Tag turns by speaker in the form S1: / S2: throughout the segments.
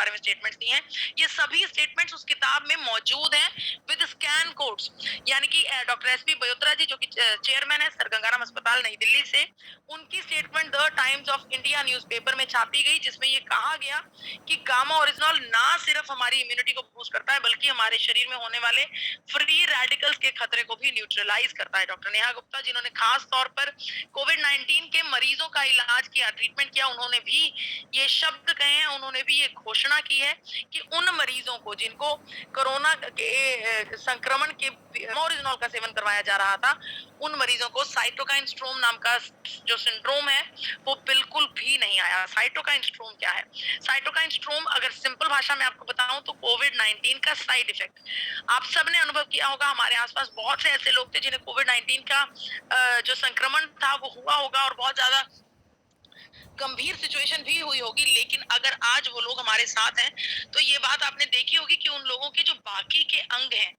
S1: बारे में स्टेटमेंट्स दी हैं, ये सभी स्टेटमेंट्स उस किताब में मौजूद हैं विद स्कैन कोड्स। यानी कि डॉक्टर एसपी बयोत्रा जी जो कि चेयरमैन है सर गंगाराम अस्पताल नई दिल्ली से, उनकी statement the times of India newspaper में छापी गई, जिसमें ये कहा गया कि गामा ओरिजिनॉल ना सिर्फ हमारी इम्यूनिटी को बूस्ट करता है बल्कि हमारे शरीर में होने वाले फ्री रेडिकल्स के खतरे को भी न्यूट्रलाइज करता है। डॉक्टर नेहा गुप्ता जिन्होंने खास तौर पर कोविड-19 के मरीजों का इलाज किया, ट्रीटमेंट किया, उन्होंने भी ये शब्द कहे हैं, उन्होंने भी ये घोषणा की है कि उन मरीजों को जिनको कोरोना के संक्रमण के ओरिजिनॉल का सेवन करवाया जा रहा था, उन मरीजों को साइटोकाइन स्ट्रोम नाम का जो सिंड्रोम है वो बिल्कुल भी नहीं आया। साइटोकाइन स्ट्रोम क्या है? साइटोकाइन स्ट्रोम अगर सिंपल भाषा में आपको बताऊं तो कोविड-19 का साइड इफेक्ट। आप सबने अनुभव किया होगा, हमारे आसपास बहुत से ऐसे लोग थे जिन्हें कोविड-19 का जो संक्रमण था वो हुआ होगा और बहुत ज्यादा गंभीर सिचुएशन भी हुई होगी, लेकिन अगर आज वो लोग हमारे साथ हैं तो ये बात आपने देखी होगी कि उन लोगों के जो बाकी के अंग हैं,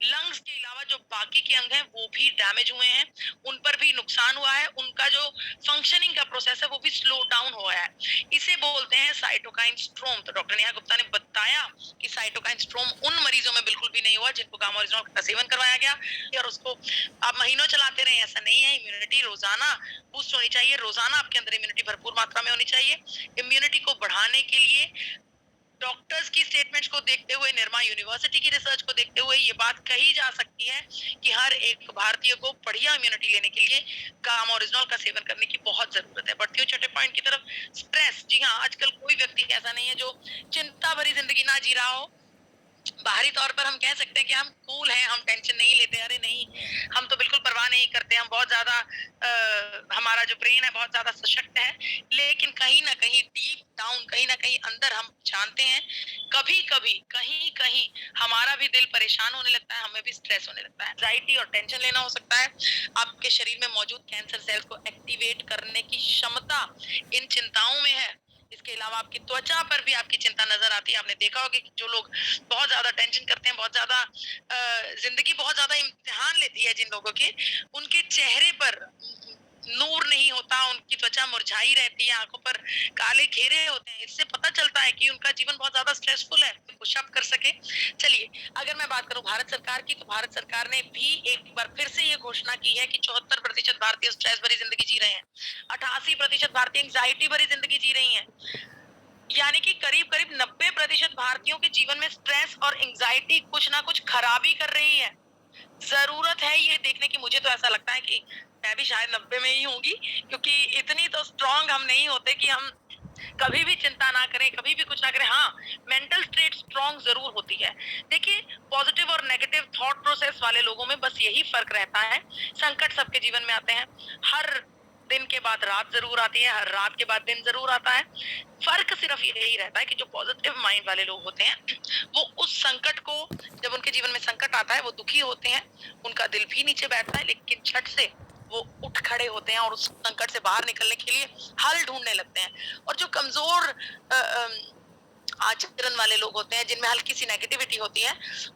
S1: लंग्स के अलावा जो बाकी के अंग हैं वो भी डैमेज हुए हैं, उन पर भी नुकसान हुआ है, उनका जो फंक्शनिंग का प्रोसेस है वो भी स्लो डाउन हुआ है। इसे बोलते हैं साइटोकाइन स्ट्रोम। तो डॉक्टर नेहा गुप्ता ने बताया कि साइटोकाइन स्ट्रोम उन मरीजों में बिल्कुल भी नहीं हुआ जिनको गामा ओरिजिनॉल का सेवन करवाया गया और उसको आप महीनों चलाते रहे, ऐसा नहीं है। इम्यूनिटी रोजाना बूस्ट होनी चाहिए, रोजाना आपके अंदर इम्यूनिटी भरपूर मात्रा में होनी चाहिए। इम्यूनिटी को बढ़ाने के लिए डॉक्टर्स की स्टेटमेंट्स को देखते हुए, निर्मा यूनिवर्सिटी की रिसर्च को देखते हुए ये बात कही जा सकती है कि हर एक भारतीय को बढ़िया इम्यूनिटी लेने के लिए गामा ओरिजिनॉल का सेवन करने की बहुत जरूरत है। बढ़ती हुई छठे पॉइंट की तरफ, स्ट्रेस। जी हाँ, आजकल कोई व्यक्ति ऐसा नहीं है जो चिंता भरी जिंदगी ना जी रहा हो। बाहरी तौर पर हम कह सकते हैं कि हम कूल हैं, हम टेंशन नहीं लेते, अरे नहीं, हम तो बिल्कुल परवाह नहीं करते, हम बहुत ज्यादा हमारा जो ब्रेन है बहुत ज्यादा सशक्त है, लेकिन कहीं ना कहीं डीप डाउन, कहीं ना कहीं अंदर हम जानते हैं कभी कभी कहीं कहीं हमारा भी दिल परेशान होने लगता है, हमें भी स्ट्रेस होने लगता है। एंजाइटी और टेंशन लेना हो सकता है आपके शरीर में मौजूद कैंसर सेल्स को एक्टिवेट करने की क्षमता इन चिंताओं में है। इसके अलावा आपकी त्वचा पर भी आपकी चिंता नजर आती है। आपने देखा होगा कि जो लोग बहुत ज्यादा टेंशन करते हैं, बहुत ज्यादा जिंदगी बहुत ज्यादा इम्तिहान लेती है जिन लोगों के, उनके चेहरे पर नूर नहीं होता, उनकी त्वचा मुरझाई रहती है, आंखों पर काले घेरे होते हैं। इससे पता चलता है कि उनका जीवन बहुत ज्यादा स्ट्रेसफुल है, पुशअप कर सके। चलिए, अगर मैं बात करूं भारत सरकार की, तो भारत सरकार ने भी एक बार फिर से ये घोषणा की है कि 74% भारतीय स्ट्रेस भरी जिंदगी जी रहे हैं, 88% भारतीय एंग्जाइटी भरी जिंदगी जी रही हैं। यानी कि करीब करीब 90% भारतीयों के जीवन में स्ट्रेस और एंग्जाइटी कुछ ना कुछ खराबी कर रही है। जरूरत है ये देखने की, मुझे तो ऐसा लगता है कि मैं भी शायद 90 में ही होंगी, क्योंकि इतनी तो स्ट्रांग हम नहीं होते कि हम कभी भी चिंता ना करें, कभी भी कुछ ना करें। हाँ, मेंटल स्टेट स्ट्रांग जरूर होती है। देखिए, पॉजिटिव और नेगेटिव थॉट प्रोसेस वाले लोगों में बस यही फर्क रहता है। संकट सबके जीवन में आते हैं, हर दिन के बाद रात जरूर आती है, हर रात के बाद दिन जरूर आता है। फर्क सिर्फ यही रहता है कि जो पॉजिटिव माइंड वाले लोग होते हैं वो उस संकट को, जब उनके जीवन में संकट आता है वो दुखी होते हैं, उनका दिल भी नीचे बैठता है, लेकिन झट से वो उठ खड़े होते हैं और उस संकट से बाहर निकलने के लिए हल ढूंढने लगते हैं। और जो कमजोर आचरण वाले लोग होते हैं, जिनमें हल्की सी नेगेटिविटी होती है,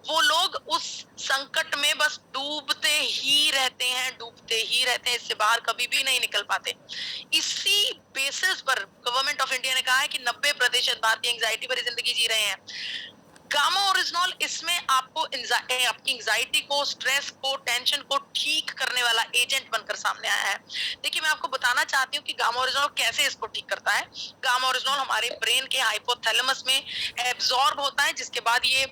S1: वो लोग उस संकट में बस डूबते ही रहते हैं, डूबते ही रहते हैं, इससे बाहर कभी भी नहीं निकल पाते। इसी बेसिस पर गवर्नमेंट ऑफ इंडिया ने कहा है कि 90% भारतीय एंग्जाइटी भरी जिंदगी जी रहे हैं। गामा ओरिजिनॉल इसमें आपको आपकी एंग्जाइटी को, स्ट्रेस को, टेंशन को ठीक करने वाला एजेंट बनकर सामने आया है। देखिए, मैं आपको बताना चाहती हूँ कि गामा ओरिजिनॉल कैसे इसको ठीक करता है। गामा ओरिजिनॉल हमारे ब्रेन के हाइपोथैलेमस में एब्जॉर्ब होता है, जिसके बाद ये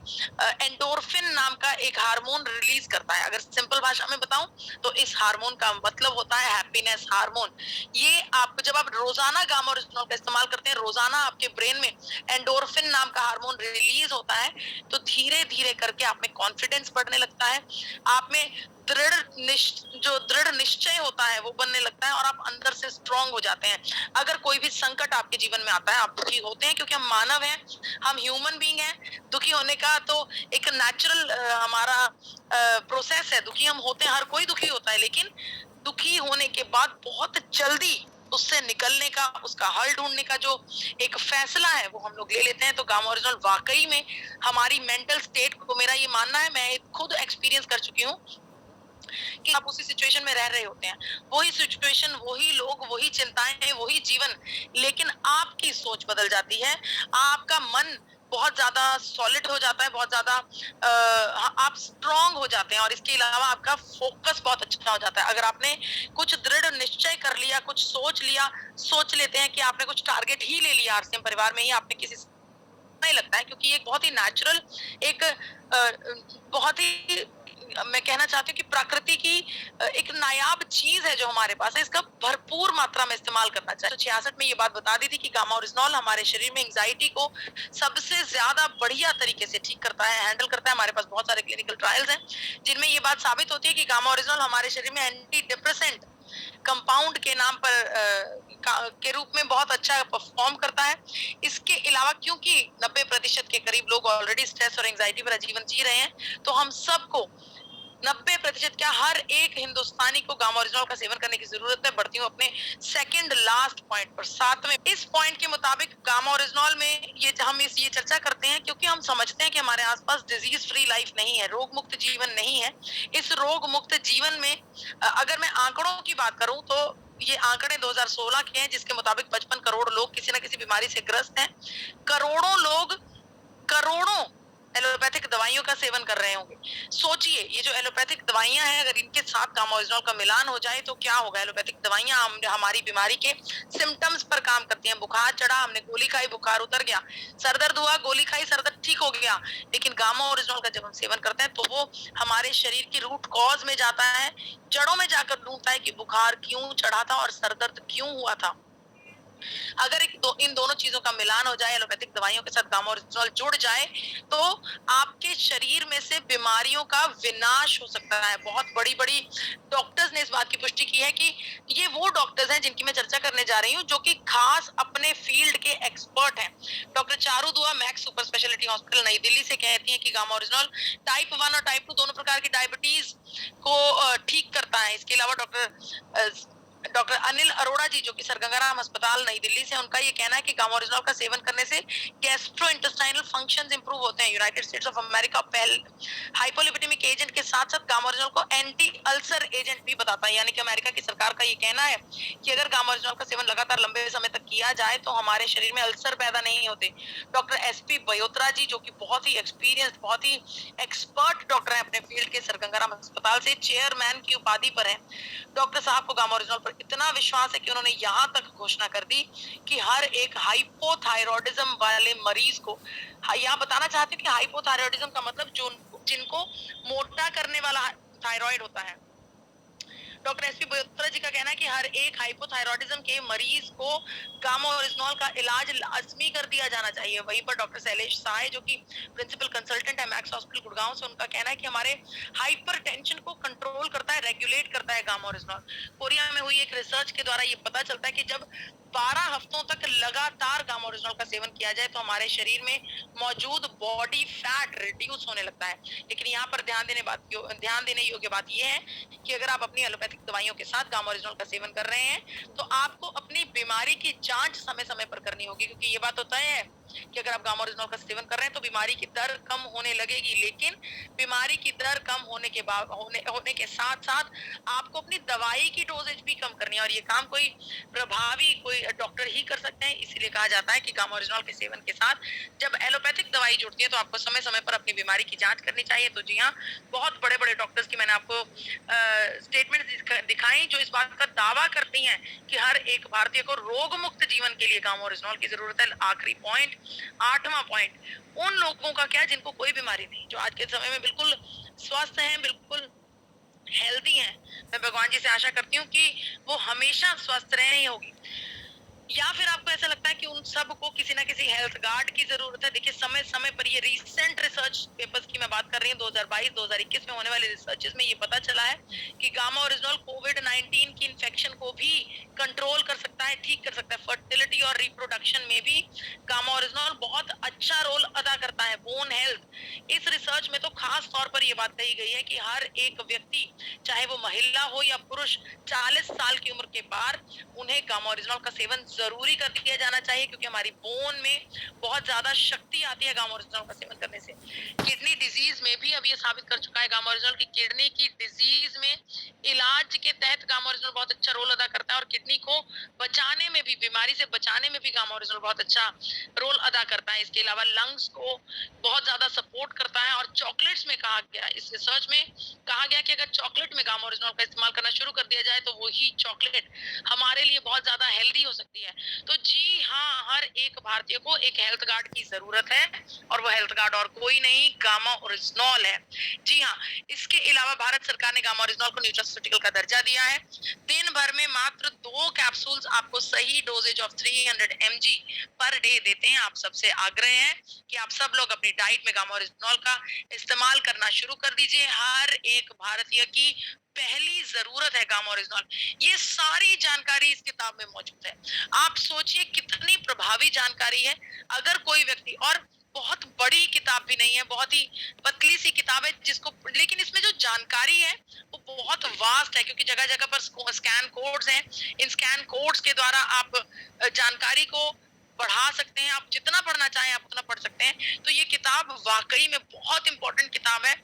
S1: एंडोर्फिन नाम का एक हार्मोन रिलीज करता है। अगर सिंपल भाषा में बताऊं तो इस हार्मोन का मतलब होता है हैप्पीनेस हार्मोन। ये आप जब आप रोजाना गामा ओरिजिनॉल का इस्तेमाल करते हैं, रोजाना आपके ब्रेन में एंडोर्फिन नाम का हार्मोन रिलीज होता है, तो धीरे धीरे करके आप में कॉन्फिडेंस बढ़ने लगता है, आप में दृढ़ निश्चय होता है वो बनने लगता है, और आप अंदर से स्ट्रांग हो जाते हैं। अगर कोई भी संकट आपके जीवन में आता है, आप दुखी होते हैं, क्योंकि हम मानव हैं, हम ह्यूमन बीइंग हैं। दुखी होने का तो एक नेचुरल हमारा प्रोसेस है, दुखी हम होते हैं, हर कोई दुखी होता है, लेकिन दुखी होने के बाद बहुत जल्दी उससे निकलने का, उसका हल ढूंढने का जो एक फैसला है वो हम लोग ले लेते हैं। तो गामा ओरिजिनल वाकई में हमारी मेंटल स्टेट को, मेरा ये मानना है, मैं खुद एक्सपीरियंस कर चुकी हूँ कि आप उसी सिचुएशन में रह रहे होते हैं, वही सिचुएशन, वही लोग, वही चिंताएं, वही जीवन, लेकिन आपकी सोच बदल जाती है, आपका मन बहुत ज्यादा सॉलिड हो जाता है, बहुत ज्यादा आप स्ट्रांग हो जाते हैं, और इसके अलावा आपका फोकस बहुत अच्छा हो जाता है। अगर आपने कुछ दृढ़ निश्चय कर लिया, कुछ सोच लिया, सोच लेते हैं कि आपने कुछ टारगेट ही ले लिया आरसीएम परिवार में ही, आपने किसी नहीं लगता है, क्योंकि एक बहुत ही नेचुरल, एक बहुत ही मैं कहना चाहती हूँ कि प्रकृति की एक नायाब चीज है जो हमारे पास है, इसका भरपूर मात्रा में इस्तेमाल करना चाहिए। तो 66 में ये बात बता दी थी कि गामा ओरिजिनॉल हमारे शरीर में एंजाइटी को सबसे ज्यादा बढ़िया तरीके से ठीक करता है, हैंडल करता है। हमारे पास बहुत सारे क्लिनिकल ट्रायल्स हैं जिनमें ये बात साबित होती है कि गामा ओरिजिनॉल हमारे शरीर में एंटी डिप्रेसेंट कंपाउंड के नाम पर के रूप में बहुत अच्छा परफॉर्म करता है। इसके अलावा क्योंकि 90% के करीब लोग ऑलरेडी स्ट्रेस और एंजाइटी भरा जीवन जी रहे हैं, तो हम सबको 90% क्या हर एक हिंदुस्तानी को गामा ओरिजिनॉल का सेवन करने की जरूरत है। बढ़ती हूँ अपने सेकंड लास्ट पॉइंट पर, 7वें। इस पॉइंट के मुताबिक गामा ओरिजिनॉल में ये चर्चा करते हैं क्योंकि हम समझते हैं कि हमारे आसपास डिजीज फ्री लाइफ नहीं है, रोग मुक्त जीवन नहीं है। इस रोग मुक्त जीवन में अगर मैं आंकड़ों की बात करूं तो ये आंकड़े 2016 के हैं, जिसके मुताबिक 55 करोड़ लोग किसी न किसी बीमारी से ग्रस्त हैं। करोड़ों लोग करोड़ों एलोपैथिक दवाइयों का सेवन कर रहे होंगे। सोचिए, ये जो एलोपैथिक दवाइयां हैं, अगर इनके साथ गामा ओरिजिनॉल का मिलान हो जाए तो क्या होगा। एलोपैथिक दवाइयां हमारी बीमारी के सिम्टम्स पर काम करती हैं। बुखार चढ़ा, हमने गोली खाई, बुखार उतर गया। सर दर्द हुआ, गोली खाई, सर दर्द ठीक हो गया। लेकिन गामा ओरिजिनॉल का जब हम सेवन करते हैं तो वो हमारे शरीर की रूट कॉज में जाता है, जड़ों में जाकर ढूंढता है कि बुखार क्यों चढ़ा था और सर दर्द क्यों हुआ था। अगर इन दोनों चीजों का मिलान हो जाए, एलोपैथिक दवाइयों के साथ गामा ओरिजिनॉल जुड़ जाए, तो आपके शरीर में से बीमारियों का विनाश हो सकता है। बहुत बड़ी बड़ी डॉक्टर्स ने इस बात की पुष्टि की है कि ये वो डॉक्टर्स हैं जिनकी मैं चर्चा करने जा रही हूँ, जो कि खास अपने फील्ड के एक्सपर्ट हैं। डॉक्टर चारू दुआ मैक्स सुपर स्पेशलिटी हॉस्पिटल नई दिल्ली से कहती हैं कि गामा ओरिजिनॉल टाइप 1 और टाइप 2 दोनों प्रकार की डायबिटीज को ठीक करता है। इसके अलावा डॉक्टर अनिल अरोड़ा जी, जो कि सर गंगाराम अस्पताल नई दिल्ली से, उनका ये कहना है कि गामा ओरिजिनॉल का सेवन करने से गैस्ट्रोइंटेस्टाइनल फंक्शंस इंप्रूव होते हैं। United states of America hypolipidemic agent के साथ साथ गामा ओरिजिनॉल को एंटी अल्सर एजेंट भी बताता है। यानी कि अमेरिका की सरकार का ये कहना है कि अगर गामा ओरिजिनॉल का सेवन लगातार लंबे समय तक किया जाए तो हमारे शरीर में अल्सर पैदा नहीं होते। डॉक्टर एसपी बयोत्रा जी, जो कि बहुत ही एक्सपीरियंस्ड, बहुत ही एक्सपर्ट डॉक्टर हैं अपने फील्ड के, सर गंगाराम अस्पताल से चेयरमैन की उपाधि पर है। डॉक्टर साहब को गामा ओरिजिनॉल पर इतना विश्वास है कि उन्होंने यहाँ तक घोषणा कर दी कि हर एक हाइपोथायरॉयडिज्म वाले मरीज को, यहाँ बताना चाहती हूँ कि हाइपोथायरॉयडिज्म का मतलब जो जिनको मोटा करने वाला थायराइड होता है। डॉक्टर एसपी बयोत्रा जी का कहना है कि हर एक हाइपोथायरॉयडिज्म के मरीज को गामा ओरिजिनॉल का इलाज लाजमी कर दिया जाना चाहिए। वहीं पर डॉक्टर शैलेश साय, जो कि प्रिंसिपल कंसल्टेंट है मैक्स हॉस्पिटल गुड़गांव से, उनका कहना है कि हमारे हाइपरटेंशन को कंट्रोल करता है, रेगुलेट करता है गामा ओरिजिनॉल। कोरिया में हुई एक रिसर्च के द्वारा ये पता चलता है कि जब 12 हफ्तों तक लगातार गामा ओरिजिनॉल का सेवन किया जाए तो हमारे शरीर में मौजूद बॉडी फैट रिड्यूस होने लगता है। लेकिन यहाँ पर ध्यान देने योग्य बात यह है कि अगर आप अपनी एलोपैथिक दवाइयों के साथ गामा ओरिजिनॉल का सेवन कर रहे हैं तो आपको अपनी बीमारी की जांच समय समय पर करनी होगी, क्योंकि ये बात तो तय है कि अगर आप गामा ओरिजिनॉल का सेवन कर रहे हैं तो बीमारी की दर कम होने लगेगी। लेकिन बीमारी की दर कम होने के साथ साथ आपको अपनी दवाई की डोजेज भी कम करनी है, और ये काम कोई प्रभावी कोई डॉक्टर ही कर सकते हैं। इसीलिए कहा जाता है कि गामा ओरिजिनॉल के सेवन के साथ जब एलोपैथिक दवाई जुड़ती है तो आपको समय समय पर अपनी बीमारी की जांच करनी चाहिए। तो जी हाँ, बहुत बड़े बड़े डॉक्टर्स की मैंने आपको स्टेटमेंट दिखाई जो इस बात का दावा करती हैं कि हर एक भारतीय को रोग मुक्त जीवन के लिए गामा ओरिजिनॉल की जरूरत है। आखिरी पॉइंट, 8वां पॉइंट, उन लोगों का क्या जिनको कोई बीमारी नहीं, जो आज के समय में बिल्कुल स्वस्थ हैं, बिल्कुल हेल्दी हैं। मैं भगवान जी से आशा करती हूँ कि वो हमेशा स्वस्थ रहे ही होगी। या फिर आपको ऐसा लगता है कि उन सब को किसी ना किसी हेल्थ गार्ड की जरूरत है। देखिए, समय समय पर ये रीसेंट रिसर्च पेपर्स की मैं बात कर रही हूँ, 2022-2021 में होने वाले रिसर्चेस में ये पता चला है कि गामा ओरिजिनॉल कोविड-19 की इन्फेक्शन को भी कंट्रोल कर सकता है, ठीक कर सकता है। फर्टिलिटी और रिप्रोडक्शन में भी गामा ओरिजिनॉल बहुत अच्छा रोल अदा करता है। बोन हेल्थ, इस रिसर्च में तो खास तौर पर ये बात कही गई है कि हर एक व्यक्ति चाहे वो महिला हो या पुरुष, 40 साल की उम्र के पार उन्हें गामा ओरिजिनॉल का सेवन ज़रूरी कर दिया जाना चाहिए, क्योंकि हमारी बोन में बहुत ज़्यादा शक्ति आती है गामा ओरिजिनॉल का सेवन करने से। किडनी डिजीज़ में भी अब ये साबित कर चुका है गामा ओरिजिनॉल कि किडनी की डिजीज़ में इलाज के तहत गामा ओरिजिनॉल बहुत अच्छा रोल अदा करता है, और किडनी को बचाने में भी, बीमारी से बचाने में भी गामा ओरिजिनल बहुत अच्छा रोल अदा करता है। इसके अलावा लंग्स को बहुत ज़्यादा सपोर्ट करता है, और चॉकलेट्स में कहा गया, इस रिसर्च में कहा गया कि अगर चॉकलेट में गामा ओरिजिनल का इस्तेमाल करना शुरू कर दिया जाए तो वही चॉकलेट हमारे लिए बहुत ज़्यादा हेल्दी हो सकती है। तो जी हाँ, हर एक भारतीय को एक हेल्थ गार्ड की ज़रूरत है, और वो हेल्थ गार्ड और कोई नहीं, गामा ओरिजिनल है। जी हाँ, इसके अलावा भारत सरकार ने गामा ओरिजिनल को न्यूट्रास्यूटिकल का दर्जा दिया है। दिन भर में मात्र 2 कैप्सूल्स आपको सही dosages of 300 mg per day देते हैं। आप सबसे आग्रह है कि आप सब लोग अपनी डाइट में गामा ओरिजिनल का इस्तेमाल करना शुरू कर दीजिए। हर एक भारतीय की पहली जरूरत है गामा ओरिजिनल। ये सारी जानकारी इस किताब में मौजूद है। आप सोचिए कितनी प्रभावी जानकारी है। अगर कोई व्यक्ति, और बहुत बड़ी किताब भी नहीं है, बहुत ही पतली सी किताब है जिसको, लेकिन इसमें जो जानकारी है वो बहुत वास्ट है, क्योंकि जगह जगह पर स्कैन कोड्स हैं। इन स्कैन कोड्स के द्वारा आप जानकारी को बढ़ा सकते हैं। आप जितना पढ़ना चाहें आप उतना पढ़ सकते हैं। तो ये किताब वाकई में बहुत इंपॉर्टेंट किताब है,